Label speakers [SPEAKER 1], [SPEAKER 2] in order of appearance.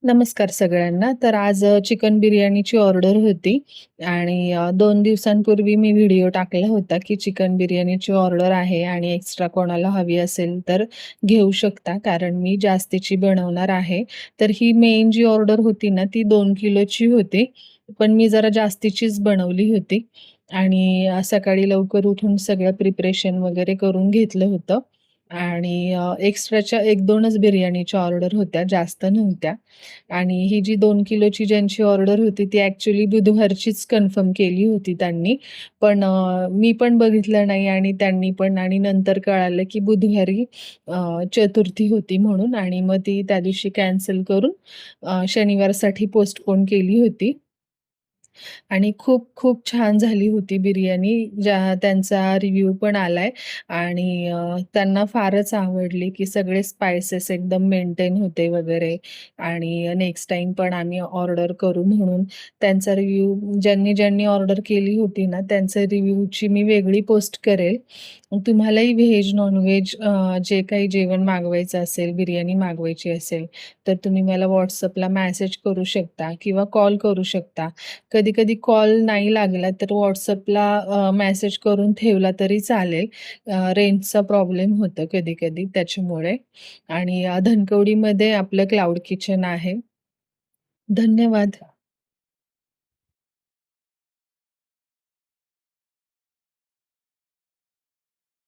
[SPEAKER 1] नमस्कार सगळ्यांना. तर आज चिकन बिर्याणीची ऑर्डर होती आणि 2 दिवसांपूर्वी मी व्हिडिओ टाकला होता, की चिकन बिर्याणीची ऑर्डर आहे आणि एक्स्ट्रा कोणाला हवी असेल तर घेऊ शकता, कारण मी जास्तीची बनवणार आहे. तर ही मेन जी ऑर्डर होती ना, ती 2 किलोची होती. पण मी जरा जास्तीचीच बनवली होती आणि सकाळी लवकर उठून सगळं प्रिपरेशन वगैरे करून घेतलं होतं आणि एक्स्ट्राच्या 1-2च बिर्याणीच्या ऑर्डर होत्या, जास्त नव्हत्या. आणि ही जी 2 किलोची ज्यांची ऑर्डर होती ती ॲक्चुअली बुधवारचीच कन्फर्म केली होती त्यांनी. पण मी पण बघितलं नाही आणि त्यांनी पण आणि नंतर कळालं की बुधवारी चतुर्थी होती म्हणून आणि मग ती त्या दिवशी कॅन्सल करून शनिवारसाठी पोस्टपोन केली होती. आणि खूप छान झाली होती बिर्याणी. त्यांचा रिव्ह्यू पण आलाय आणि त्यांना फारच आवडली, की सगळे स्पाइसेस एकदम मेंटेन होते वगैरे आणि नेक्स्ट टाईम पण आम्ही ऑर्डर करू म्हणून त्यांचा रिव्ह्यू ज्यांनी ऑर्डर केली होती ना, त्यांच्या रिव्ह्यूची मी वेगळी पोस्ट करेल. तुम्हालाही व्हेज, नॉन-व्हेज जे काही जेवण मागवायचं असेल, बिर्याणी मागवायची असेल, तर तुम्ही मला WhatsAppला मेसेज करू शकता किंवा कॉल करू शकता. कधी-कधी कॉल नाही लागला तर WhatsAppला मेसेज करून ठेवला तरी चालेल. रेंजचा प्रॉब्लेम होतो कधी-कधी त्याच्यामुळे आणि धनकवडीमध्ये आपलं क्लाउड किचन आहे. धन्यवाद.